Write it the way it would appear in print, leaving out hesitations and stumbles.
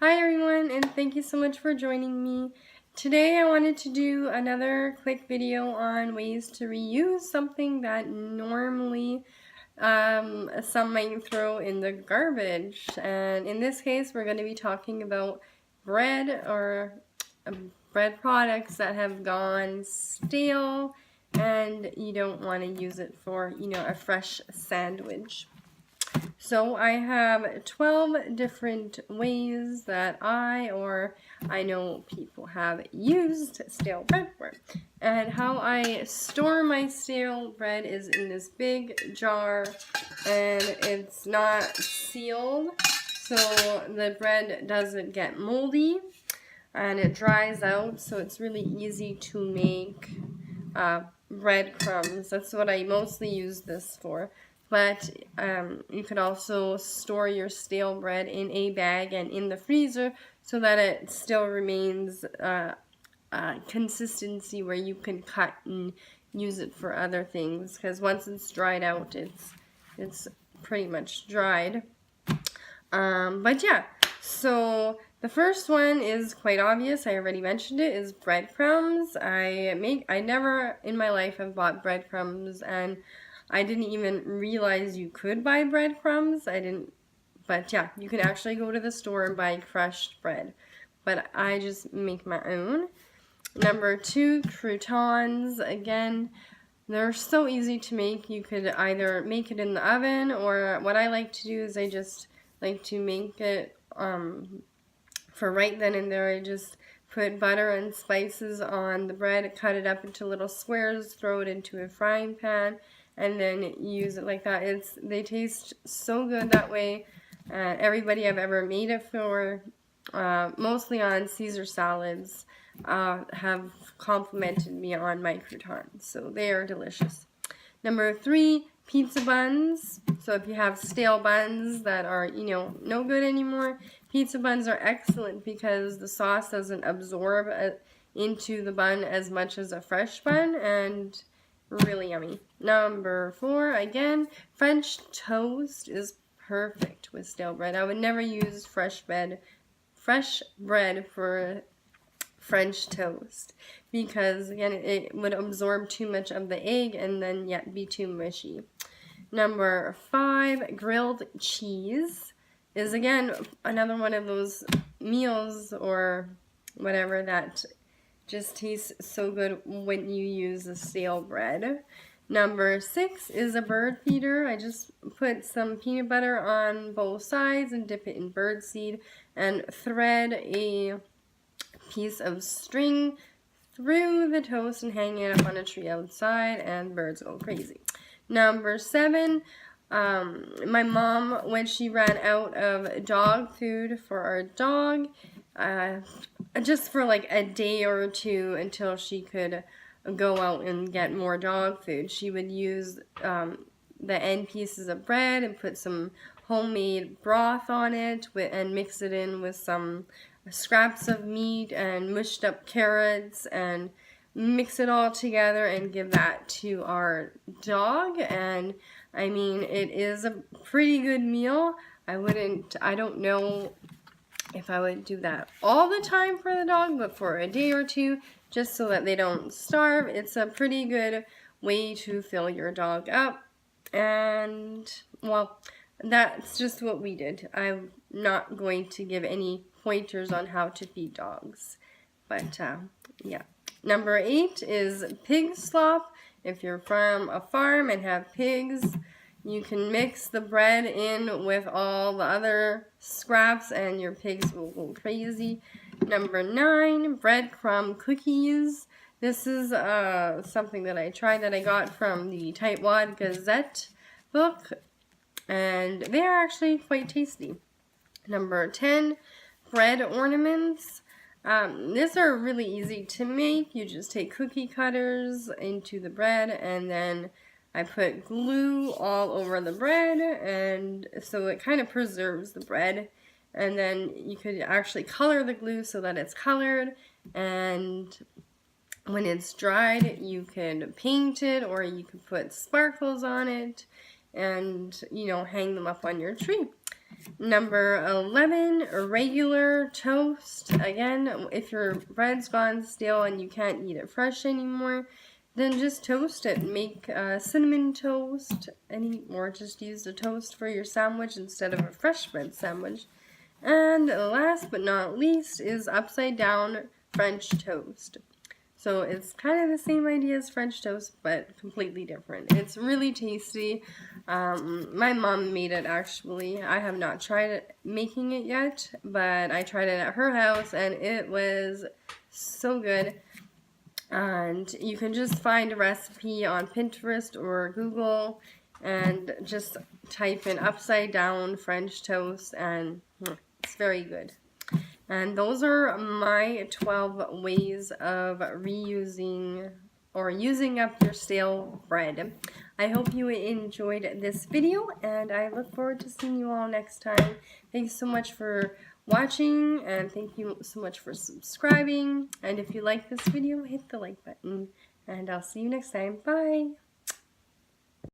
Hi everyone, and thank you so much for joining me. Today I wanted to do another quick video on ways to reuse something that normally some might throw in the garbage. And in this case, we're going to be talking about bread or bread products that have gone stale and you don't want to use it for, a fresh sandwich. So I have 12 different ways that I know people have used stale bread for. And how I store my stale bread is in this big jar, and it's not sealed, so the bread doesn't get moldy and it dries out, so it's really easy to make breadcrumbs. That's what I mostly use this for. But you could also store your stale bread in a bag and in the freezer so that it still remains consistency where you can cut and use it for other things. Because once it's dried out, it's pretty much dried. But yeah, so the first one is quite obvious. I already mentioned it, is breadcrumbs. I never in my life have bought breadcrumbs, and I didn't even realize you could buy breadcrumbs. But yeah, you can actually go to the store and buy crushed bread. But I just make my own. Number 2, croutons. Again, they're so easy to make. You could either make it in the oven, or what I like to do is I just like to make it for right then and there. I just put butter and spices on the bread, cut it up into little squares, throw it into a frying pan, and then use it like that. They taste so good that way. Everybody I've ever made it for, mostly on Caesar salads, have complimented me on my croutons, so they are delicious. Number 3, pizza buns. So if you have stale buns that are, no good anymore, pizza buns are excellent because the sauce doesn't absorb into the bun as much as a fresh bun, and really yummy. Number 4, again, French toast is perfect with stale bread. I would never use fresh bread for French toast because, again, it would absorb too much of the egg and then yet be too mushy. Number 5, grilled cheese is, again, another one of those meals or whatever that just tastes so good when you use the stale bread. Number 6 is a bird feeder. I just put some peanut butter on both sides and dip it in birdseed and thread a piece of string through the toast and hang it up on a tree outside, and birds go crazy. Number 7, my mom, when she ran out of dog food for our dog, just for like a day or two until she could go out and get more dog food, she would use the end pieces of bread and put some homemade broth on it and mix it in with some scraps of meat and mushed up carrots and mix it all together and give that to our dog. And I mean, it is a pretty good meal. I don't know if I would do that all the time for the dog, but for a day or two, just so that they don't starve, it's a pretty good way to fill your dog up. And, well, that's just what we did. I'm not going to give any pointers on how to feed dogs. But, yeah. Number 8 is pig slop. If you're from a farm and have pigs, you can mix the bread in with all the other scraps and your pigs will go crazy. Number 9, breadcrumb cookies. This is something that I tried that I got from the Tightwad Gazette book, and they are actually quite tasty. Number 10, bread ornaments. These are really easy to make. You just take cookie cutters into the bread, and then I put glue all over the bread, and so it kind of preserves the bread. And then you could actually color the glue so that it's colored, and when it's dried, you can paint it, or you could put sparkles on it and, hang them up on your tree. Number 11, regular toast. Again, if your bread's gone stale and you can't eat it fresh anymore, then just toast it. Make cinnamon toast, or just use the toast for your sandwich instead of a fresh bread sandwich. And last but not least is upside down French toast. So it's kind of the same idea as French toast, but completely different. It's really tasty. My mom made it, actually. I have not tried making it yet, but I tried it at her house, and it was so good. And you can just find a recipe on Pinterest or Google, and just type in upside down French toast, and it's very good. And those are my 12 ways of reusing or using up your stale bread. I hope you enjoyed this video, and I look forward to seeing you all next time. Thanks so much for watching, and thank you so much for subscribing. And if you like this video, hit the like button, and I'll see you next time. Bye!